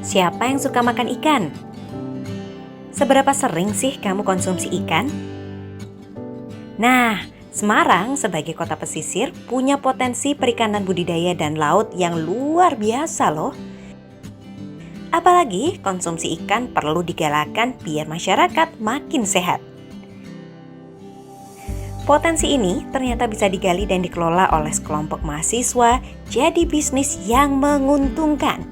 Siapa yang suka makan ikan? Seberapa sering sih kamu konsumsi ikan? Nah, Semarang sebagai kota pesisir punya potensi perikanan budidaya dan laut yang luar biasa loh. Apalagi konsumsi ikan perlu digalakkan biar masyarakat makin sehat. Potensi ini ternyata bisa digali dan dikelola oleh sekelompok mahasiswa jadi bisnis yang menguntungkan.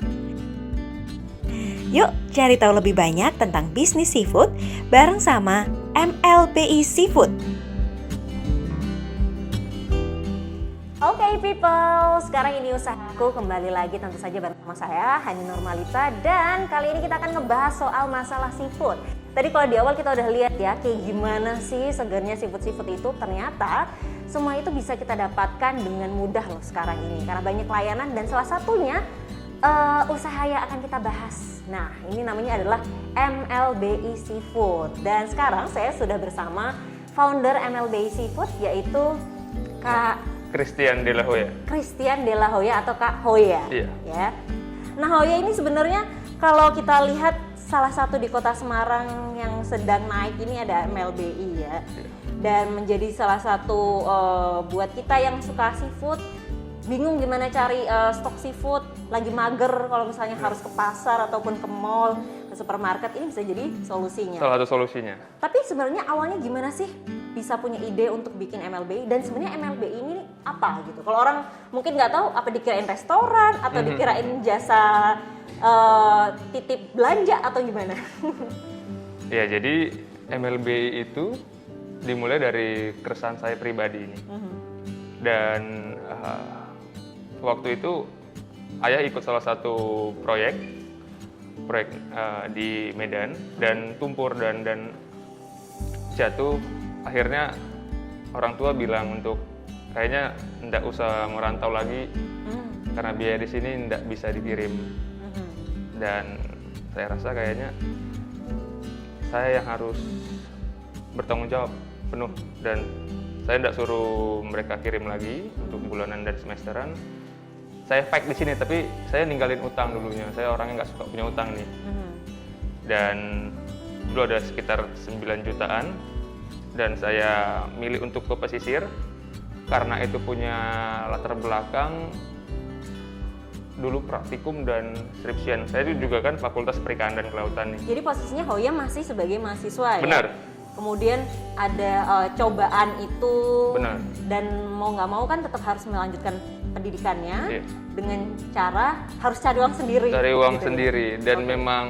Yuk cari tahu lebih banyak tentang bisnis seafood bareng sama MLBI Seafood. Oke people, sekarang ini usahaku kembali lagi tentu saja bersama saya Hani Nurmalita, dan kali ini kita akan ngebahas soal masalah seafood. Tadi kalau di awal kita udah lihat ya kayak gimana sih segernya seafood itu, ternyata semua itu bisa kita dapatkan dengan mudah loh sekarang ini karena banyak layanan, dan salah satunya usaha yang akan kita bahas. Nah, ini namanya adalah MLBI Seafood, dan sekarang saya sudah bersama founder MLBI Seafood yaitu Kak Christian De La Hoya. Christian De La Hoya atau Kak Hoya. Iya. Ya. Nah, Hoya ini sebenarnya kalau kita lihat salah satu di kota Semarang yang sedang naik ini ada MLBI ya. Iya. Dan menjadi salah satu buat kita yang suka seafood, bingung gimana cari stok seafood, lagi mager kalau misalnya harus ke pasar ataupun ke mall, ke supermarket, ini bisa jadi solusinya. Salah satu solusinya. Tapi sebenarnya awalnya gimana sih bisa punya ide untuk bikin MLBI, dan sebenarnya MLBI ini apa gitu? Kalau orang mungkin nggak tahu, apa dikirain restoran atau dikirain jasa titip belanja atau gimana? Ya, jadi MLBI itu dimulai dari keresahan saya pribadi ini. Dan waktu itu ayah ikut salah satu proyek di Medan dan tumpur dan jatuh. Akhirnya orang tua bilang untuk kayaknya nggak usah merantau lagi karena biaya di sini nggak bisa dikirim. Dan saya rasa kayaknya saya yang harus bertanggung jawab penuh, dan saya nggak suruh mereka kirim lagi untuk bulanan dan semesteran. Saya fight di sini, tapi saya ninggalin utang dulunya. Saya orangnya nggak suka punya utang nih. Dan dulu ada sekitar 9 jutaan, dan saya milih untuk ke pesisir karena itu punya latar belakang dulu praktikum dan skripsian. Saya itu juga kan Fakultas Perikanan dan Kelautan nih. Jadi posisinya Hoya masih sebagai mahasiswa ya? Benar. Kemudian ada cobaan itu. Benar. Dan mau nggak mau kan tetap harus melanjutkan pendidikannya. Iya. Dengan cara harus cari uang sendiri. Cari uang gitu sendiri, ya? dan Okay. memang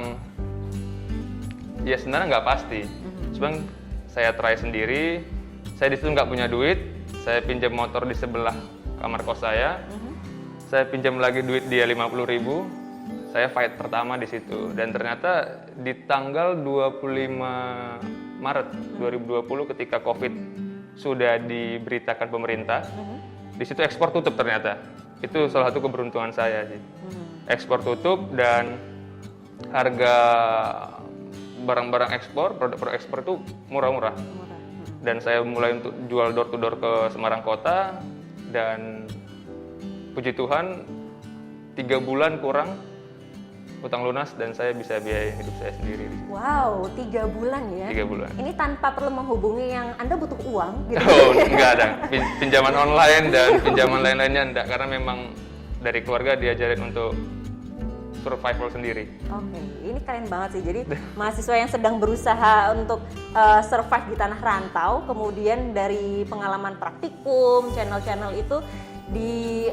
ya sebenarnya nggak pasti. Cuman saya try sendiri. Saya di situ nggak punya duit. Saya pinjam motor di sebelah kamar kos saya. Saya pinjam lagi duit dia 50.000. Saya fight pertama di situ, dan ternyata di tanggal 25 Maret 2020 ketika Covid sudah diberitakan pemerintah, di situ ekspor tutup ternyata. Itu salah satu keberuntungan saya sih. Ekspor tutup, dan harga barang-barang ekspor, produk-produk ekspor itu murah-murah. Dan saya mulai untuk jual door to door ke Semarang Kota, dan puji Tuhan 3 bulan kurang utang lunas dan saya bisa biayain hidup saya sendiri. Wow, 3 bulan ya? 3 bulan. Ini tanpa perlu menghubungi yang Anda butuh uang gitu? Oh, enggak ada. Pinjaman online dan pinjaman lain-lainnya enggak, karena memang dari keluarga diajarin untuk survival sendiri. Oke, ini keren banget sih. Jadi mahasiswa yang sedang berusaha untuk survive di tanah rantau, kemudian dari pengalaman praktikum, channel-channel itu di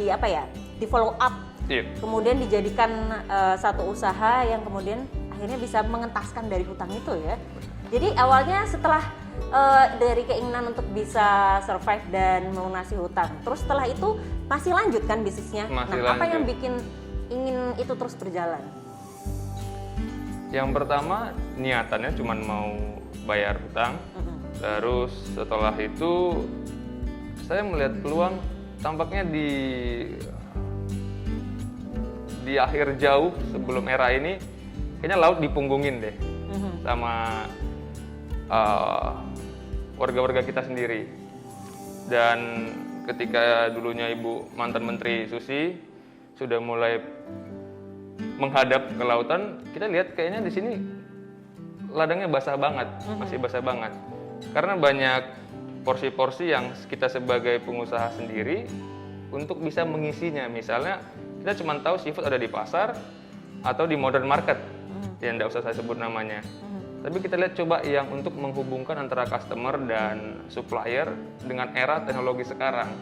apa ya? Di follow up. Iya. Kemudian dijadikan satu usaha yang kemudian akhirnya bisa mengentaskan dari hutang itu ya. Jadi awalnya setelah dari keinginan untuk bisa survive dan melunasi hutang, terus setelah itu masih lanjut kan bisnisnya? Masih Nah, apa lanjut. yang bikin ingin itu terus berjalan? Yang pertama niatannya cuma mau bayar hutang. Terus setelah itu saya melihat peluang, tampaknya di akhir jauh sebelum era ini kayaknya laut dipunggungin deh sama warga-warga kita sendiri. Dan ketika dulunya Ibu mantan Menteri Susi sudah mulai menghadap ke lautan, kita lihat kayaknya di sini ladangnya basah banget, masih basah banget. Karena banyak porsi-porsi yang kita sebagai pengusaha sendiri untuk bisa mengisinya. Misalnya kita cuma tahu seafood ada di pasar atau di modern market, yang tidak usah saya sebut namanya. Tapi kita lihat coba yang untuk menghubungkan antara customer dan supplier dengan era teknologi sekarang.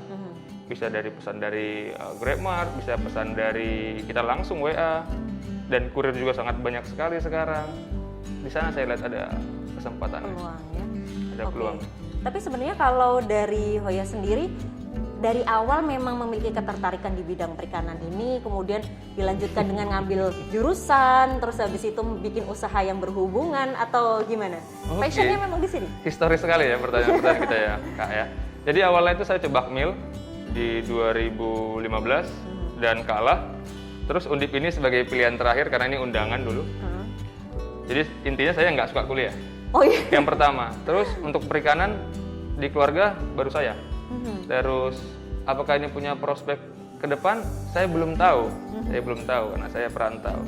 Bisa dari pesan dari GrabMart, bisa pesan dari kita langsung WA, dan kurir juga sangat banyak sekali sekarang. Di sana saya lihat ada kesempatan, Peluang ya. ada peluang. Tapi sebenarnya kalau dari Hoya sendiri, dari awal memang memiliki ketertarikan di bidang perikanan ini, kemudian dilanjutkan dengan ngambil jurusan, terus habis itu bikin usaha yang berhubungan atau gimana? Oke. Passionnya memang di sini? Historis sekali ya pertanyaan-pertanyaan kita ya, Kak ya. Jadi awalnya itu saya coba Akmil di 2015 dan kalah. Terus Undip ini sebagai pilihan terakhir karena ini undangan dulu. Jadi intinya saya nggak suka kuliah. Oh iya. Yang pertama. Terus untuk perikanan di keluarga baru saya. Terus apakah ini punya prospek ke depan? Saya belum tahu. Saya belum tahu karena saya perantau.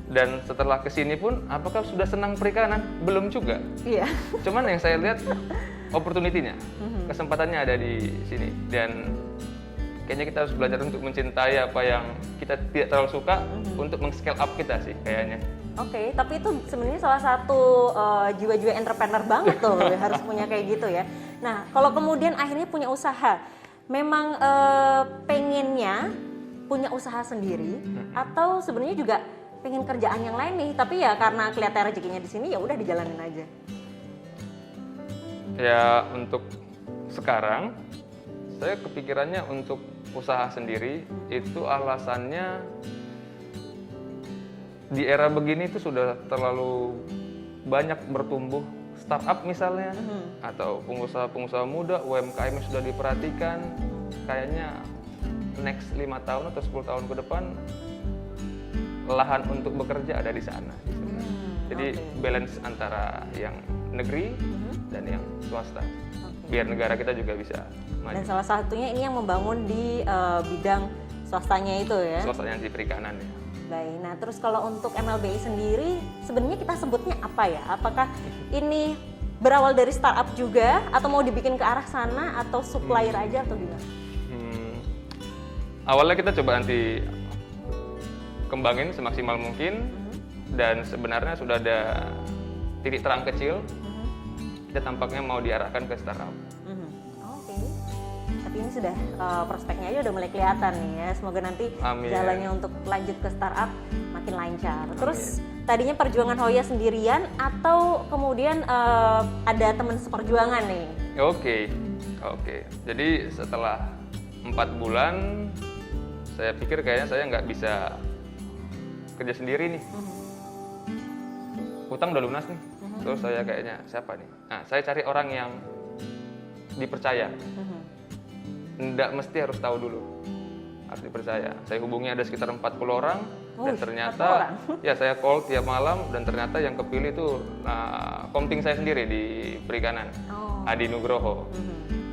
Dan setelah kesini pun, apakah sudah senang perikanan? Belum juga. Iya. Cuman yang saya lihat opportunity-nya, kesempatannya ada di sini. Dan kayaknya kita harus belajar untuk mencintai apa yang kita tidak terlalu suka untuk meng-scale up kita sih kayaknya. Oke, tapi itu sebenarnya salah satu jiwa-jiwa entrepreneur banget tuh, harus punya kayak gitu ya. Nah, kalau kemudian akhirnya punya usaha, memang pengennya punya usaha sendiri, atau sebenarnya juga pengen kerjaan yang lain nih, tapi ya karena kelihatan rezekinya di sini ya udah dijalanin aja. Ya untuk sekarang, saya kepikirannya untuk usaha sendiri, itu alasannya di era begini itu sudah terlalu banyak bertumbuh startup misalnya, atau pengusaha-pengusaha muda, UMKM yang sudah diperhatikan. Kayaknya next 5 tahun atau 10 tahun ke depan lahan untuk bekerja ada di sana. Jadi balance antara yang negeri dan yang swasta, biar negara kita juga bisa maju. Dan salah satunya ini yang membangun di bidang swastanya itu ya. Swastanya di perikanan ya. Baik, nah terus kalau untuk MLBI sendiri sebenarnya kita sebutnya apa ya? Apakah ini berawal dari startup juga atau mau dibikin ke arah sana atau supplier aja atau gimana? Awalnya kita coba nanti kembangin semaksimal mungkin, dan sebenarnya sudah ada titik terang kecil. Kita tampaknya mau diarahkan ke startup. Oke. Tapi ini sudah prospeknya aja udah mulai kelihatan nih ya. Semoga nanti Amin. jalannya untuk lanjut ke startup makin lancar. Terus tadinya perjuangan Hoya sendirian atau kemudian ada teman seperjuangan nih? Oke. Jadi setelah 4 bulan, saya pikir kayaknya saya nggak bisa kerja sendiri nih. Utang udah lunas nih. Terus saya kayaknya siapa nih? Nah, saya cari orang yang dipercaya. Nggak mesti harus tahu dulu, harus dipercaya. Saya hubungi ada sekitar 40 orang, dan ternyata ya saya call tiap malam, dan ternyata yang kepilih itu komting saya sendiri di perikanan, Adi Nugroho.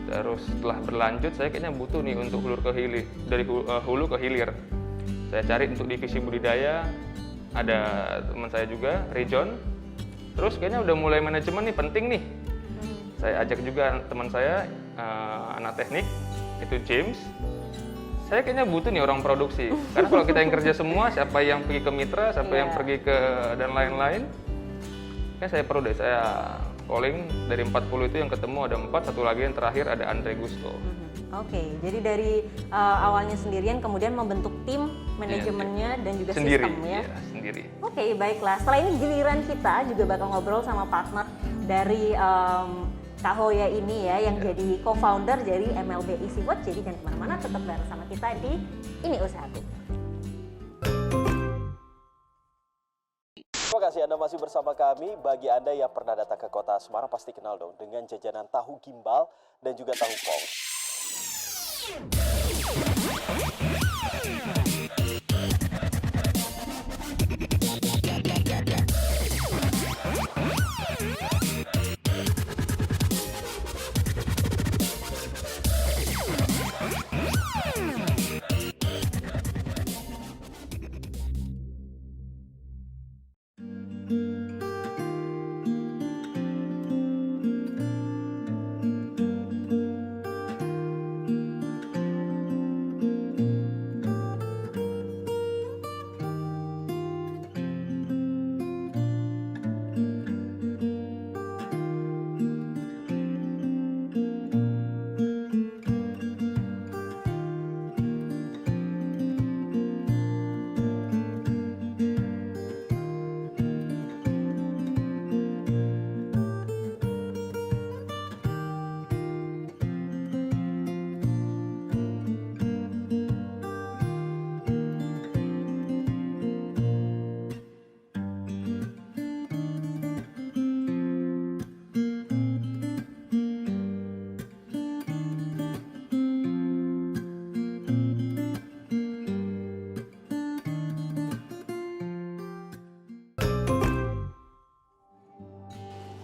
Terus setelah berlanjut, saya kayaknya butuh nih untuk hulu ke hilir, dari hulu ke hilir. Saya cari untuk divisi budidaya, ada teman saya juga, Rejon. Terus kayaknya udah mulai manajemen nih, penting nih. Saya ajak juga teman saya, anak teknik, itu James. Saya kayaknya butuh nih orang produksi. Karena kalau kita yang kerja semua, siapa yang pergi ke mitra, siapa yang pergi ke dan lain-lain. Kan saya perlu deh, saya calling dari 40 itu yang ketemu ada 4, satu lagi yang terakhir ada Andre Gusto. Oke, jadi dari awalnya sendirian kemudian membentuk tim manajemennya dan juga sendiri, sistem ya. Iya, sendiri. Oke, baiklah. Setelah ini giliran kita juga bakal ngobrol sama partner dari Kak Hoya ini ya, yang jadi co-founder dari MLBI Seafood. Jadi jangan kemana-mana, tetap bersama kita di Ini Usahaku. Terima kasih Anda masih bersama kami. Bagi Anda yang pernah datang ke kota Semarang pasti kenal dong dengan jajanan tahu gimbal dan juga tahu pong.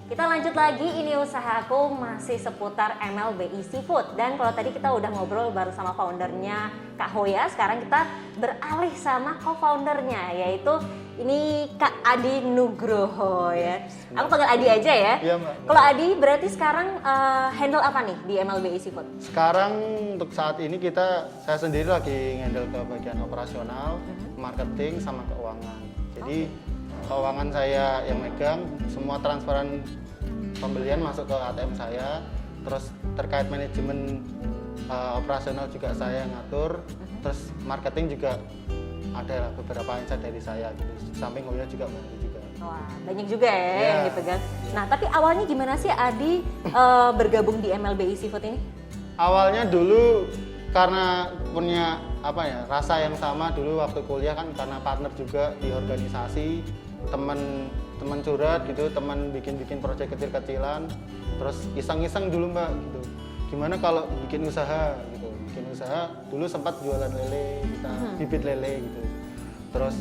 Kita lanjut lagi, ini usahaku masih seputar MLBI Seafood. Dan kalau tadi kita udah ngobrol bareng sama foundernya Kak Hoya, sekarang kita beralih sama co-foundernya, yaitu ini Kak Adi Nugroho ya. Aku panggil Adi aja ya. Iya, Mbak. Kalau Adi berarti sekarang handle apa nih di MLBI Seafood? Sekarang untuk saat ini saya sendiri lagi handle ke bagian operasional, marketing sama keuangan. Jadi keuangan saya yang megang, semua transferan pembelian masuk ke ATM saya, terus terkait manajemen operasional juga saya yang ngatur, terus marketing juga ada beberapa insight dari saya gitu. Samping Hoya juga bantu juga. Wah, banyak juga ya Iya. yang dipegang. Nah, tapi awalnya gimana sih Adi bergabung di MLBI Seafood ini? Awalnya dulu karena punya rasa yang sama dulu waktu kuliah kan, karena partner juga di organisasi, teman curhat gitu, teman bikin proyek kecil-kecilan, terus iseng-iseng dulu Mbak gitu. Gimana kalau bikin usaha gitu, dulu sempat jualan lele, kita bibit lele gitu. Terus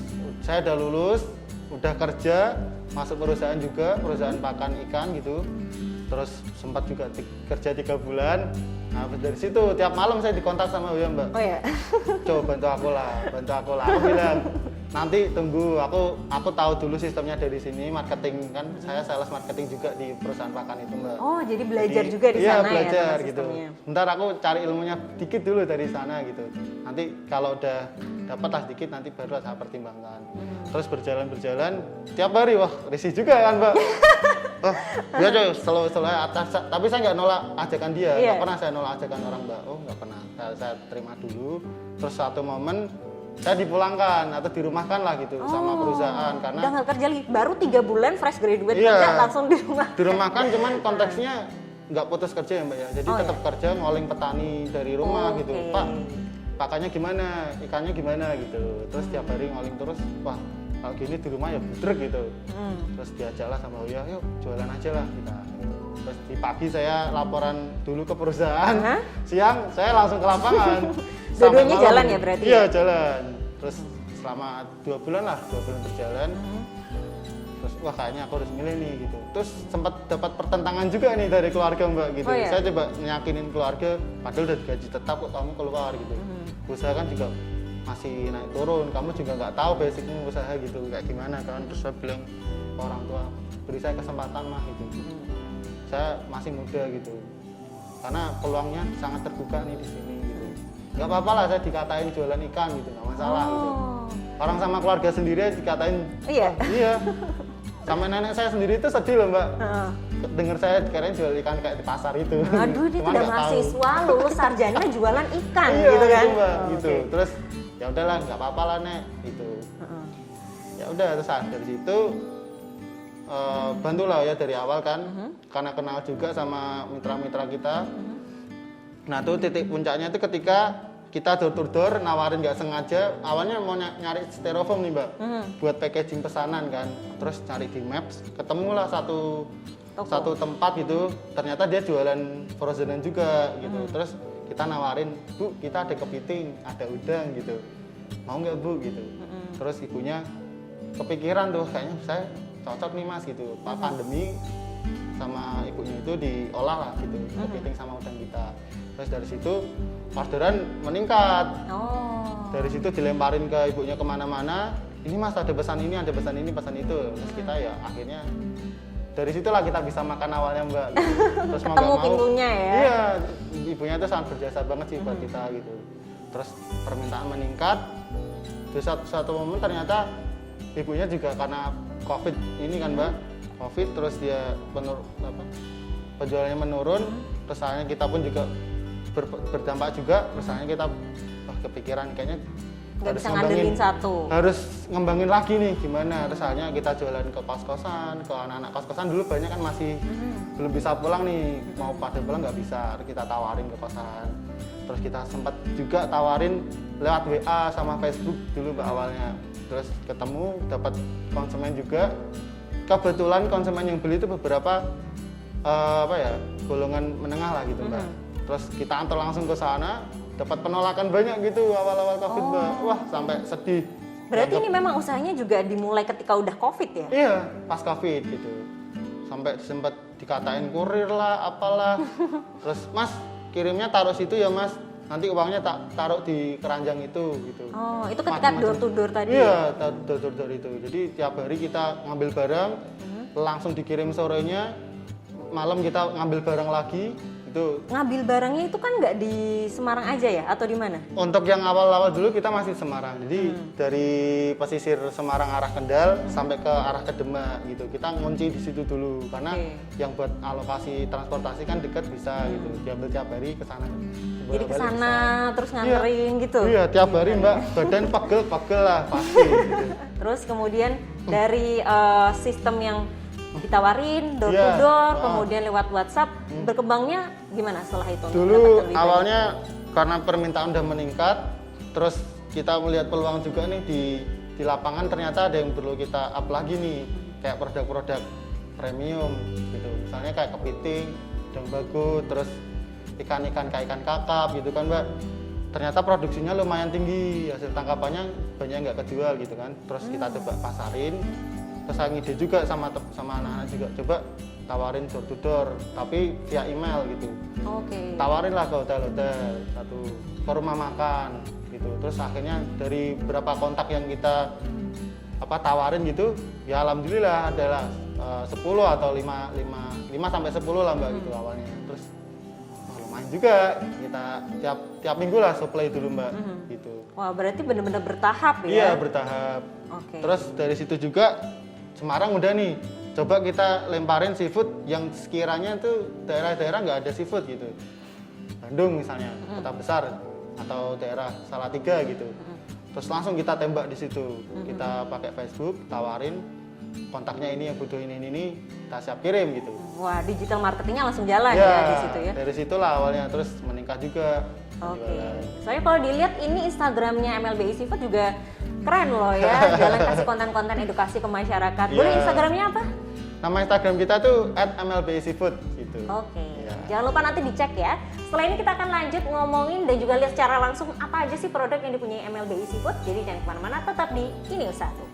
saya udah lulus, udah kerja, masuk perusahaan juga, perusahaan pakan ikan gitu. Terus sempat juga kerja 3 bulan. Nah dari situ tiap malam saya dikontak sama Hoya Mbak. Oh ya. Coba bantu aku lah. Aku bilang nanti tunggu, aku tahu dulu sistemnya dari sini, marketing kan, saya sales marketing juga di perusahaan pakan itu Mbak. Oh, jadi belajar juga di iya, sana belajar ya tentang gitu. sistemnya. Bentar aku cari ilmunya dikit dulu dari sana gitu. Nanti kalau udah dapat lah dikit, nanti baru saya pertimbangkan. Terus berjalan, tiap hari wah risih juga kan Mbak. Oh, dia coy, selalu atas, tapi saya nggak nolak ajakan dia, nggak pernah saya nolak ajakan orang Mbak. Oh nggak pernah, saya terima dulu. Terus satu momen saya dipulangkan atau dirumahkan lah gitu sama perusahaan karena Udah nggak kerja lagi, baru 3 bulan fresh graduate Iya. kerja langsung di rumah. dirumahkan, cuman konteksnya nggak putus kerja ya Mbak ya. Jadi tetap kerja ngoling petani dari rumah gitu. Pak, pakannya gimana, ikannya gimana gitu. Terus tiap hari ngoling terus, wah kalau gini di rumah ya budrek gitu. Terus diajaklah sama Hoya, yuk jualan aja lah kita. Terus di pagi saya laporan dulu ke perusahaan, siang saya langsung ke lapangan. Sampai Dua-duanya malam. jalan ya berarti? Iya jalan. Terus selama 2 bulan berjalan. Terus wah kayaknya aku harus milih nih gitu. Terus sempat dapat pertentangan juga nih dari keluarga Mbak gitu. Oh, iya? Saya coba nyakinin keluarga, padahal udah digaji tetap kok kamu keluar gitu. Usaha kan juga masih naik turun, kamu juga nggak tahu basicnya usaha gitu kayak gimana kan. Terus saya bilang ke orang tua, beri saya kesempatan mah gitu. Saya masih muda gitu, karena peluangnya sangat terbuka nih di sini gitu. Nggak apa-apa lah saya dikatain jualan ikan gitu, nggak masalah gitu. Orang sama keluarga sendiri dikatain, Iya. iya. Sama nenek saya sendiri itu sedih loh Mbak. Dengar saya kirain jual ikan kayak di pasar itu. Aduh, dia Cuman udah nggak tahu. mahasiswa, lulus sarjana jualan ikan Iya, gitu kan. itu, Mbak, Oh, gitu. oke. Terus ya udahlah nggak apa-apa lah Nek gitu. Ya udah terus dari situ bantulah ya dari awal kan, karena kenal juga sama mitra-mitra kita. Nah tuh titik puncaknya itu ketika kita door nawarin nggak sengaja, awalnya mau nyari styrofoam nih Mbak, buat packaging pesanan kan. Terus cari di Maps, ketemulah satu tempat gitu, ternyata dia jualan frozenan juga gitu. Terus kita nawarin, Bu kita ada kepiting, ada udang gitu, mau nggak Bu gitu. Terus ibunya kepikiran tuh, kayaknya saya cocok nih Mas gitu. Pak pandemi sama ibunya itu diolah lah gitu, kepiting sama udang kita. Terus dari situ orderan meningkat. Dari situ dilemparin ke ibunya kemana-mana. Ini Mas ada pesan ini, ada pesan ini, pesan itu. Terus kita ya akhirnya dari situlah kita bisa makan awalnya Mbak. Gitu. Terus mau Ketemu nggak mau, pintunya ya. Iya, ibunya itu sangat berjasa banget sih buat kita gitu. Terus permintaan meningkat. Terus satu momen ternyata ibunya juga karena COVID ini kan Mbak, COVID terus dia penjualannya menurun. Terus akhirnya kita pun juga berdampak juga. Terus akhirnya kita kepikiran kayaknya Nggak bisa ngandelin satu. harus ngembangin lagi nih gimana. Terus akhirnya kita jualan ke kos-kosan, ke anak-anak kos-kosan dulu banyak kan masih belum bisa pulang nih, mau pada pulang nggak bisa, kita tawarin ke kosan. Terus kita sempat juga tawarin lewat WA sama Facebook dulu Mbak awalnya. Terus ketemu, dapat konsumen juga. Kebetulan konsumen yang beli itu beberapa golongan menengah lah gitu Mbak. Terus kita antar langsung ke sana, dapat penolakan banyak gitu awal-awal COVID Mbak. Wah sampai sedih. Berarti ini memang usahanya juga dimulai ketika udah COVID ya? Iya, pas COVID gitu. sampai sempat dikatain kurir lah, apalah. Terus Mas kirimnya taruh situ ya Mas, nanti uangnya tak taruh di keranjang itu gitu. Oh, itu ketika door to door tadi? Iya, door to door itu. Jadi tiap hari kita ngambil barang, langsung dikirim sorenya, malam kita ngambil barang lagi. Itu Ngambil barangnya itu kan nggak di Semarang aja ya, atau di mana? untuk yang awal-awal dulu kita masih Semarang. Jadi dari pesisir Semarang arah Kendal sampai ke arah Kedema gitu. Kita ngunci di situ dulu karena yang buat alokasi transportasi kan dekat bisa gitu. Diambil tiap hari ke sana. Jadi ke sana terus nganterin gitu. Iya, tiap hari Mbak, badan pegel-pegel lah pasti gitu. Terus kemudian dari sistem yang ditawarin door to Iya, door, kemudian lewat WhatsApp, berkembangnya gimana setelah itu? untuk Dulu mendapatkan lebih awalnya karena permintaan udah meningkat, terus kita melihat peluang juga nih di lapangan ternyata ada yang perlu kita up lagi nih, kayak produk-produk premium gitu. Misalnya kayak kepiting, udang bagut, terus ikan-ikan kayak ikan kakap gitu kan Mbak. Ternyata produksinya lumayan tinggi, hasil tangkapannya banyak nggak kejual gitu kan. Terus kita coba pasarin, terus saya ngide juga sama anak-anak juga, coba tawarin door to door, tapi via email gitu. Oke. Tawarin lah ke hotel-hotel, ke rumah makan gitu. Terus akhirnya dari beberapa kontak yang kita tawarin gitu, ya alhamdulillah adalah 10 atau 5 sampai 10 lah Mbak gitu awalnya. Terus lumayan juga, kita tiap minggu lah supply dulu Mbak gitu. Wah, berarti benar-benar bertahap ya? Iya, bertahap. Oke. Terus dari situ juga Semarang udah nih, coba kita lemparin seafood yang sekiranya tuh daerah-daerah nggak ada seafood gitu. Bandung misalnya, kota besar, atau daerah Salatiga gitu. Terus langsung kita tembak di situ. Kita pakai Facebook, tawarin kontaknya ini yang butuh ini, kita siap kirim gitu. Wah, digital marketingnya langsung jalan ya di situ ya? Dari situlah awalnya, terus meningkat juga. Oke. Soalnya kalau dilihat ini Instagramnya MLBI Seafood juga keren loh ya, jalan kasih konten-konten edukasi ke masyarakat. Boleh Iya. Instagramnya apa? Nama Instagram kita tuh @MLBI Seafood gitu. Oke. Iya. Jangan lupa nanti dicek ya. Setelah ini kita akan lanjut ngomongin dan juga lihat secara langsung apa aja sih produk yang dipunyai MLBI Seafood. Jadi jangan kemana-mana, tetap di Ini Usahaku.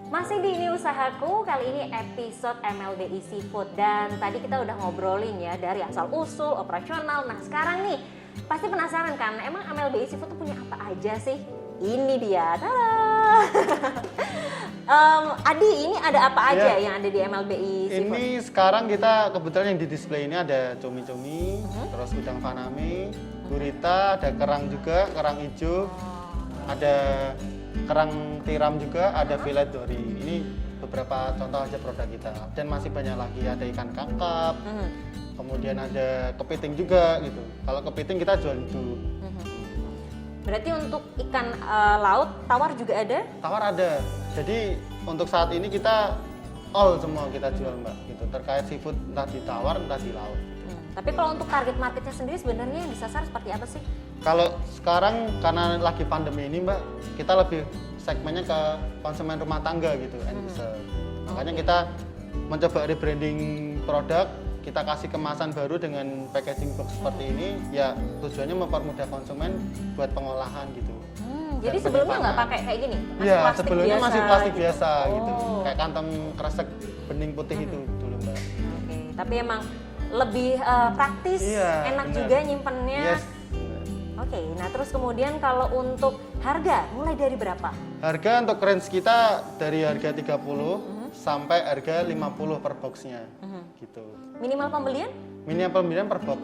Masih di Ini Usahaku, kali ini episode MLBI Seafood. Dan tadi kita udah ngobrolin ya dari asal usul, operasional. Nah sekarang nih, pasti penasaran kan, emang MLBI Seafood tuh punya apa aja sih? Ini dia, tada! Adi, ini ada apa aja yang ada di MLBI Seafood? Ini sekarang kita kebetulan yang di display ini ada cumi-cumi, terus udang faname, gurita, ada kerang juga, kerang hijau, ada kerang tiram juga, ada filet dori. Ini beberapa contoh aja produk kita. Dan masih banyak lagi, ada ikan kakap, kemudian ada kepiting juga gitu. Kalau kepiting kita jual itu. Berarti untuk ikan laut, tawar juga ada? Tawar ada. Jadi untuk saat ini kita all semua kita jual mbak gitu. Terkait seafood entah di tawar entah di laut. Tapi kalau untuk target marketnya sendiri sebenarnya yang disasar seperti apa sih? Kalau sekarang karena lagi pandemi ini mbak, kita lebih segmennya ke konsumen rumah tangga gitu, end user. Makanya kita mencoba rebranding produk, kita kasih kemasan baru dengan packaging box seperti ini, ya tujuannya mempermudah konsumen buat pengolahan gitu. Jadi sebelumnya nggak pakai kayak gini? Iya, sebelumnya masih plastik biasa gitu, Oh. kayak kantong kresek bening putih itu dulu mbak. Oke, tapi emang lebih praktis, Iya, enak benar. juga nyimpennya. Yes. Oke, nah terus kemudian kalau untuk harga mulai dari berapa? Harga untuk range kita dari harga 30 sampai harga 50 per boxnya gitu. Minimal pembelian? Minimal pembelian per box.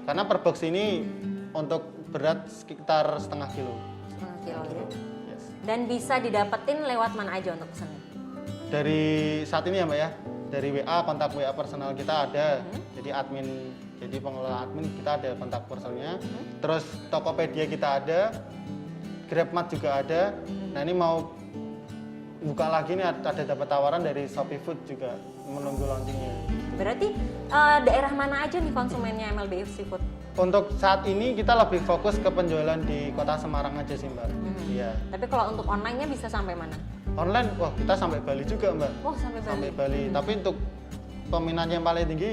Karena per box ini untuk berat sekitar setengah kilo. Setengah kilo ya. Yes. Dan bisa didapetin lewat mana aja untuk pesannya? Dari saat ini ya mbak ya, dari WA, kontak WA personal kita ada. Jadi admin, jadi pengelola admin kita ada kontak personalnya. Terus Tokopedia kita ada, GrabMart juga ada. Nah ini mau buka lagi nih, ada dapat tawaran dari Shopee Food juga menunggu launchingnya. Berarti daerah mana aja nih konsumennya MLBI Seafood? Untuk saat ini kita lebih fokus ke penjualan di Kota Semarang aja sih mbak. Iya. Tapi kalau untuk online-nya bisa sampai mana? Online, wah kita sampai Bali juga mbak. Oh sampai Bali. Sampai Bali. Tapi untuk peminatnya yang paling tinggi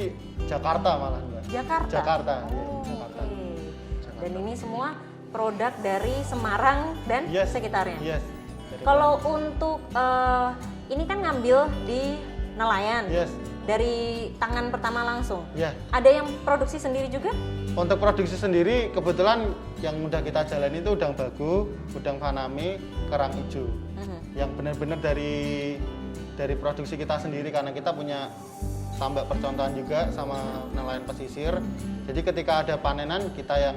Jakarta malah mbak. Jakarta? Jakarta, iya, Oh, Jakarta. oke. Dan ini semua produk dari Semarang dan Yes. sekitarnya? Yes. Kalau untuk ini kan ngambil di nelayan, Yes. dari tangan pertama langsung. Ya. Ada yang produksi sendiri juga? Untuk produksi sendiri kebetulan yang udah kita jalani itu udang bagu, udang faname, kerang hijau. Yang benar-benar dari produksi kita sendiri karena kita punya tambak percontohan juga sama nelayan pesisir. Jadi ketika ada panenan kita yang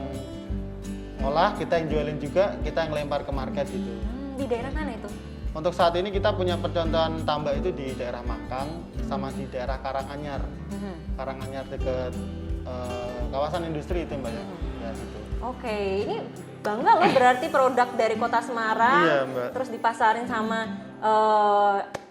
ngolah, kita yang jualin juga, kita yang lempar ke market gitu. Di daerah mana itu? Untuk saat ini kita punya percontohan tambak itu di daerah Mangkang sama di daerah Karanganyar. Karanganyar dekat kawasan industri itu mbak ya. Ya gitu. Oke, ini bangga loh berarti produk dari kota Semarang, Iya, Mbak. terus dipasarin sama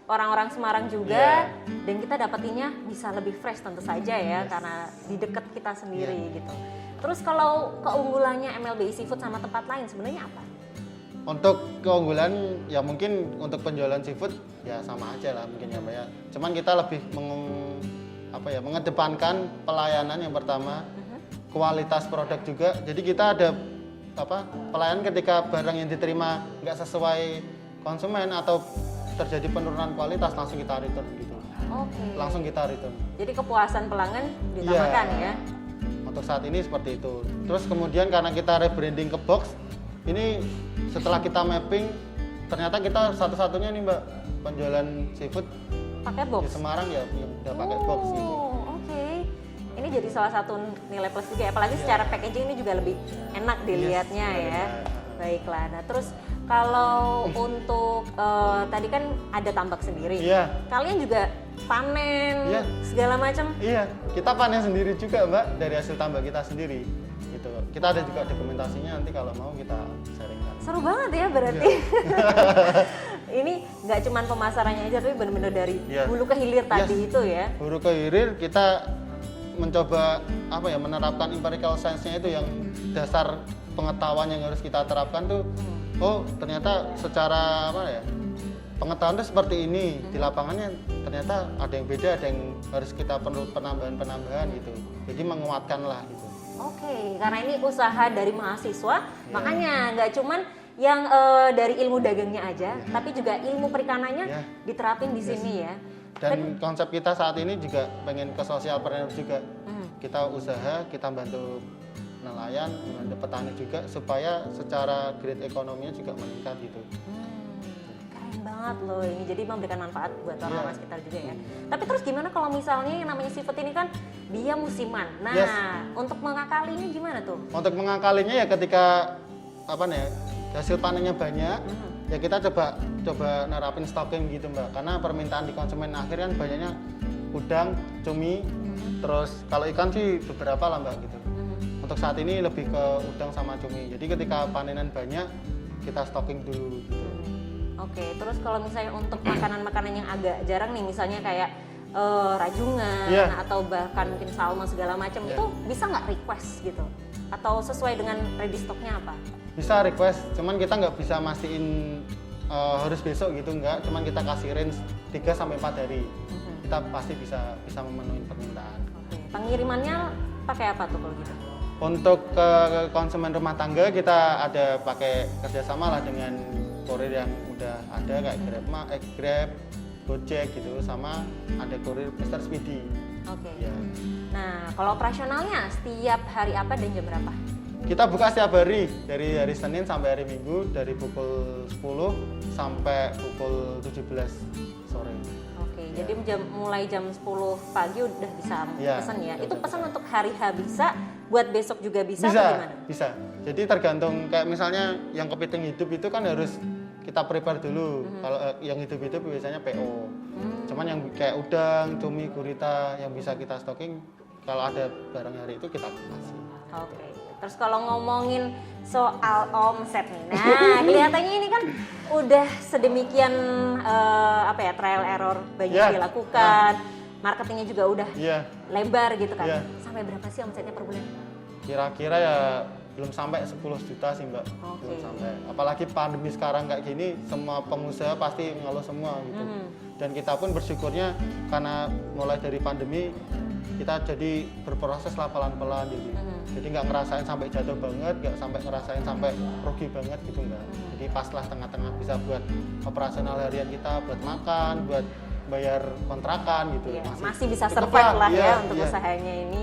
orang-orang Semarang juga, dan kita dapetinnya bisa lebih fresh tentu saja ya, karena di dekat kita sendiri gitu. Terus kalau keunggulannya MLBI Seafood sama tempat lain sebenarnya apa? Untuk keunggulan ya mungkin untuk penjualan seafood ya sama aja lah mungkin ya mbak ya. Cuman kita lebih mengedepankan pelayanan yang pertama, kualitas produk juga. Jadi kita ada pelayanan ketika barang yang diterima nggak sesuai konsumen atau terjadi penurunan kualitas langsung kita return gitu. Oke. Langsung kita return. Jadi kepuasan pelanggan ditambahkan ya? Untuk saat ini seperti itu. Terus kemudian karena kita rebranding ke box, ini setelah kita mapping ternyata kita satu-satunya nih mbak penjualan seafood Pakai box? di Semarang ya udah pakai box gitu. Oke. Ini jadi salah satu nilai plus juga, apalagi secara packaging ini juga lebih enak dilihatnya ya. Baiklah. Nah terus kalau untuk tadi kan ada tambak sendiri. Iya. Kalian juga panen segala macam. Iya, kita panen sendiri juga mbak dari hasil tambak kita sendiri. Gitu. Kita ada juga dokumentasinya nanti kalau mau kita sharingkan. Seru banget ya berarti. Ini nggak cuma pemasarannya aja, tapi benar-benar dari hulu ke hilir tadi itu ya. Hulu ke hilir kita mencoba menerapkan empirical science-nya itu yang dasar pengetahuan yang harus kita terapkan tuh. Oh ternyata secara pengetahuan itu seperti ini, di lapangannya ternyata ada yang beda, ada yang harus kita perlu penambahan gitu. Jadi menguatkan lah gitu. Oke, karena ini usaha dari mahasiswa, makanya nggak cuman yang dari ilmu dagangnya aja, tapi juga ilmu perikanannya Ya. diterapin di sini ya. Dan konsep kita saat ini juga pengen ke sosialpreneur juga. Kita usaha, kita bantu nelayan, membantu petani juga supaya secara grade ekonominya juga meningkat gitu. Keren banget loh ini, jadi memberikan manfaat buat Iya. orang-orang sekitar juga ya. Tapi terus gimana kalau misalnya yang namanya seafood ini kan dia musiman. Nah, Yes. untuk mengakalinya gimana tuh? Untuk mengakalinya ya ketika hasil panennya banyak, ya kita coba nerapin stocking gitu Mbak. Karena permintaan di konsumen akhir kan banyaknya udang, cumi, terus kalau ikan sih beberapa lah Mbak gitu. Untuk saat ini lebih ke udang sama cumi. Jadi ketika panenan banyak, kita stocking dulu gitu. Oke, terus kalau misalnya untuk makanan-makanan yang agak jarang nih, misalnya kayak rajungan Iya. atau bahkan mungkin salmon segala macam, Iya. itu bisa nggak request gitu? Atau sesuai dengan ready stocknya apa? Bisa request, cuman kita nggak bisa mastiin harus besok gitu nggak. Cuman kita kasih range 3 sampai 4 hari. Kita pasti bisa memenuhi permintaan. Oke, pengirimannya pakai apa tuh kalau gitu? Untuk ke konsumen rumah tangga kita ada pakai kerjasama lah dengan kurir yang udah ada kayak Grab, Gojek gitu, sama ada kurir Mr. Speedy. Oke. Ya. Nah, kalau operasionalnya setiap hari apa dan jam berapa? Kita buka setiap hari dari hari Senin sampai hari Minggu dari pukul 10 sampai pukul 17 sore. Oke, Ya. jadi mulai jam 10 pagi udah bisa Ya, pesan ya. udah Itu bisa. pesan untuk hari H bisa, buat besok juga bisa, atau Bisa, gimana? bisa. Jadi tergantung kayak misalnya yang kepiting hidup itu kan harus kita prepare dulu. Kalau yang hidup-hidup biasanya PO. Cuman yang kayak udang, cumi, gurita yang bisa kita stocking kalau ada barang hari itu kita kasih. Oke. Terus kalau ngomongin soal omset nih, nah kelihatannya ini kan udah sedemikian trial error banyak Ya. dilakukan, marketingnya juga udah Iya, lebar gitu kan. Ya. Sampai berapa sih omsetnya per bulan? kira-kira ya belum sampai 10 juta sih Mbak. Oke. Belum sampai. Apalagi pandemi sekarang kayak gini, semua pengusaha pasti ngeluh semua gitu. Dan kita pun bersyukurnya karena mulai dari pandemi kita jadi berproses lah pelan-pelan gitu. Jadi nggak ngerasain sampai jatuh banget, nggak sampai ngerasain sampai rugi banget gitu enggak. Jadi pas lah tengah-tengah bisa buat operasional harian kita, buat makan, buat bayar kontrakan gitu. Ya, masih bisa cukup survive lah iya, ya untuk iya. usahanya ini.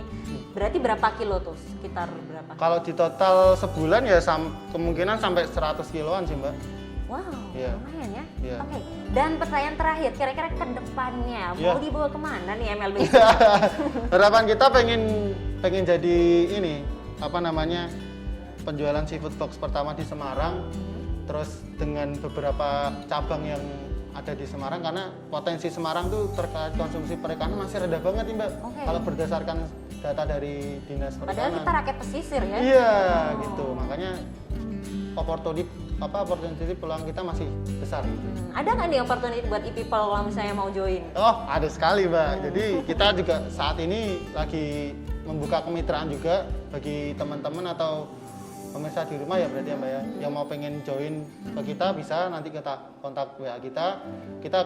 Berarti berapa kilo tuh? Sekitar berapa? Kalau di total sebulan ya kemungkinan sampai 100 kiloan sih Mbak. Wow, Iya. lumayan ya. Iya. Oke, dan pertanyaan terakhir, kira-kira ke depannya Iya. mau dibawa kemana nih MLB? Harapan kita pengen jadi ini penjualan seafood box pertama di Semarang, terus dengan beberapa cabang yang ada di Semarang karena potensi Semarang tuh terkait konsumsi perikanan masih rendah banget nih Mbak. Oke. Kalau berdasarkan data dari Dinas Padahal Perikanan. kita rakyat pesisir ya. Iya gitu, makanya opportunity peluang kita masih besar. Ada nggak nih opportunity buat e-people kalau misalnya mau join? Oh, ada sekali, Mbak. Jadi kita juga saat ini lagi membuka kemitraan juga bagi teman-teman atau pemirsa di rumah ya berarti ya Mbak ya. Yang mau pengen join ke kita bisa nanti kita kontak WA kita. Kita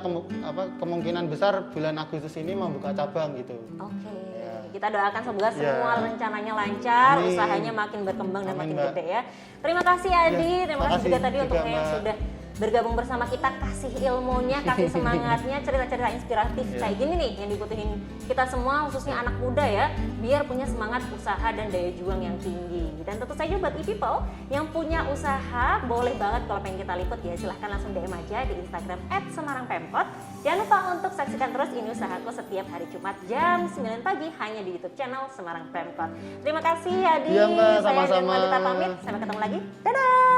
kemungkinan besar bulan Agustus ini membuka cabang gitu. Oke, Ya. kita doakan semoga Ya. semua rencananya lancar, Amin. usahanya makin berkembang dan Amin, makin Mbak. gede ya. Terima kasih Adi, Ya, terima kasih makasih juga tadi untuk juga, yang Mbak. sudah bergabung bersama kita, kasih ilmunya, kasih semangatnya, cerita-cerita inspiratif Ya. kayak gini nih yang dibutuhin kita semua, khususnya anak muda ya, biar punya semangat usaha dan daya juang yang tinggi. Dan tentu saja buat e-people yang punya usaha, boleh banget kalau pengen kita liput ya, silahkan langsung DM aja di Instagram @semarangpemkot. Jangan lupa untuk saksikan terus Ini Usahaku setiap hari Jumat jam 9 pagi hanya di YouTube channel Semarang Pemkot. Terima kasih Adi. Iya, Mbak, Saya sama-sama. Nurmalita pamit. Sampai ketemu lagi. Dadah.